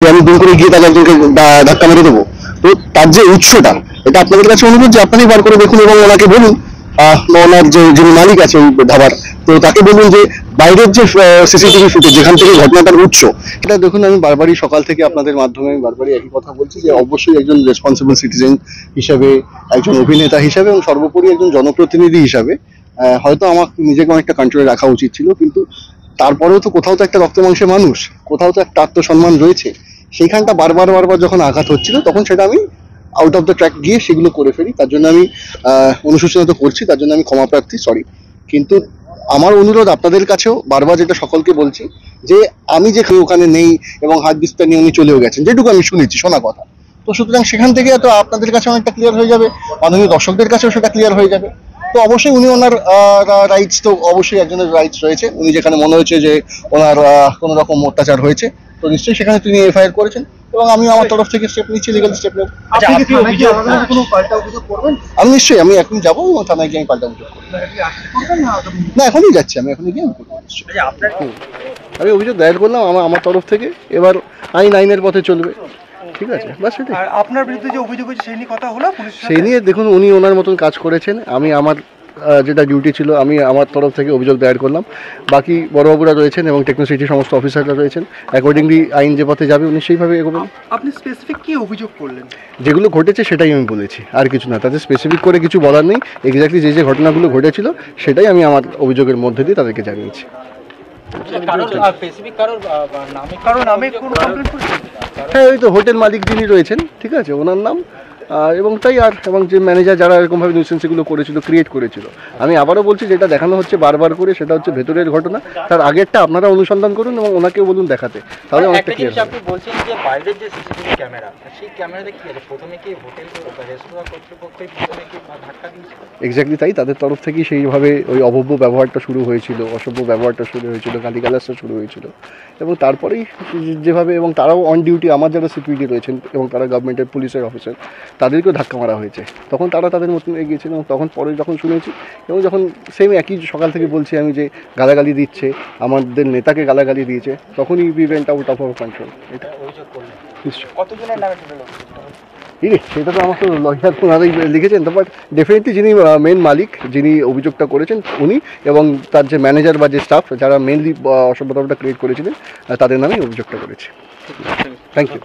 আমি দুম করে গিয়ে তাকে একজনকে ধাক্কা মেরে দেবো। তো তার যে উৎসটা, এটা আপনাদের কাছে অনুরোধ যে আপনারাই বার করে দেখুন এবং ওনাকে বলুন, ওনার যে যিনি মালিক আছে ওই ধাবার, তো তাকে বলুন যে বাইরের যে সিসিটিভি ফুটেজ যেখান থেকে ঘটনাটার উৎস, এটা দেখুন। আমি বারবারই সকাল থেকে আপনাদের মাধ্যমে আমি বারবারই একই কথা বলছি যে অবশ্যই একজন রেসপন্সিবল সিটিজেন হিসেবে, একজন অভিনেতা হিসেবে এবং সর্বোপরি একজন জনপ্রতিনিধি হিসাবে হয়তো আমার নিজেকে অনেকটা কন্ট্রোলে রাখা উচিত ছিল, কিন্তু তারপরেও তো কোথাও তো একটা রক্ত মাংসের মানুষ, কোথাও তো একটা আত্মসম্মান রয়েছে। সেইখানটা বারবার বারবার যখন আঘাত হচ্ছিল তখন সেটা আমি আউট অফ দ্য ট্র্যাক গিয়ে সেগুলো করে ফেলি। তার জন্য আমি অনুশোচনা তো করছি, তার জন্য আমি ক্ষমা প্রার্থী, সরি। কিন্তু আমার অনুরোধ আপনাদের কাছেও বারবার, যেটা সকলকে বলছি, যে আমি যে ওখানে নেই এবং হাত বিস্তার নিয়ে উনি চলেও গেছেন, যেটুকু আমি শুনেছি, শোনা কথা, তো সুতরাং সেখান থেকে তো আপনাদের কাছে অনেকটা ক্লিয়ার হয়ে যাবে, মাননীয় দর্শকদের কাছেও সেটা ক্লিয়ার হয়ে যাবে। তো অবশ্যই উনি ওনার রাইটস, তো অবশ্যই একজনের রাইটস রয়েছে, উনি যেখানে মনে হয়েছে যে ওনার কোনো রকম অত্যাচার হয়েছে, তো নিশ্চয়ই সেখানে তিনি এফআইআর করেছেন এবং আমি আমার তরফ থেকে স্টেপ নিচ্ছি, লিগাল স্টেপ নেব। আমি নিশ্চয়ই, আমি এখন যাবো থানায় গিয়ে আমি পাল্টা অভিযোগ করবো। না, এখনই যাচ্ছি, আমি এখনই গিয়ে আমি করবো। আমি অভিযোগ দায়ের করলাম আমার তরফ থেকে, এবার আইনের পথে চলবে, ঠিক আছে, বাস সেটাই। আপনার বিরুদ্ধে যে অভিযোগ হয়েছে সেই নিয়ে কথা হলো পুলিশের সাথে? সেই নিয়ে দেখুন, উনি ওনার মতন কাজ করেছেন, আমি আমার যেটা ডিউটি ছিল আমি আমার তরফ থেকে অভিযোগ দায়ের করলাম। বাকি বড়বাবুরা রয়েছেন এবং টেকনোসিটি সমস্ত অফিসাররা রয়েছেন, অ্যাকর্ডিংলি আইন যে পথে যাবে উনি সেইভাবে এগোবেন। আপনি স্পেসিফিক কি অভিযোগ করলেন? যেগুলো ঘটেছে সেটাই আমি বলেছি, আর কিছু না, তাতে স্পেসিফিক করে কিছু বলার নেই। এক্স্যাক্টলি যে ঘটনাগুলো ঘটেছিল সেটাই আমি আমার অভিযোগের মধ্যে দিয়ে তাদেরকে জানিয়েছি। হ্যাঁ, ওই তো হোটেল মালিক যিনি রয়েছেন, ঠিক আছে, ওনার নাম, এবং তাই আর এবং যে ম্যানেজার যারা এরকমভাবে নিউসেন্সগুলো করেছিল, ক্রিয়েট করেছিল। আমি আবারও বলছি, যেটা দেখানো হচ্ছে বারবার করে, সেটা হচ্ছে ভেতরের ঘটনা। তার আগেরটা আপনারা অনুসন্ধান করুন এবং ওনাকেও বলুন দেখাতে, তাহলে অনেকটা ক্লিয়ার হবে। আপনি বলছেন যে বাইরের যে সিসিটিভি ক্যামেরা, সেই ক্যামেরাতে কি আছে? প্রথমে কি হোটেল রেস্তোরাঁ কর্তৃপক্ষই প্রথমে কি ধাক্কা দিয়েছিল? এক্স্যাক্টলি তাই, তাদের তরফ থেকেই সেইভাবে ওই অভব্য ব্যবহারটা শুরু হয়েছিল, অসভ্য ব্যবহারটা শুরু হয়েছিল, গালিগালাজটা শুরু হয়েছিল, এবং তারপরেই যেভাবে, এবং তারাও অন ডিউটি, আমার যারা সিকিউরিটি রয়েছেন এবং তারা গভর্নমেন্টের পুলিশের অফিসার, তাদেরকেও ধাক্কা মারা হয়েছে। তখন তারা তাদের মতন এগিয়েছিল এবং তখন পরে যখন শুনেছি, এবং যখন সেম একই সকাল থেকে বলছি আমি যে গালাগালি দিচ্ছে, আমাদের নেতাকে গালাগালি দিয়েছে, তখনই we went out of our control. এটা নিশ্চয় কতজনের নামে টোটাল? সেটা তো আমার তো লয়ার ওনারাই লিখেছেন, তো বাট ডেফিনেটলি যিনি মেন মালিক, যিনি অভিযোগটা করেছেন উনি, এবং তার যে ম্যানেজার বা যে স্টাফ যারা মেনলি অসভ্যতাটা ক্রিয়েট করেছিলেন, তাদের নামেই অভিযোগটা করেছে। Thank you.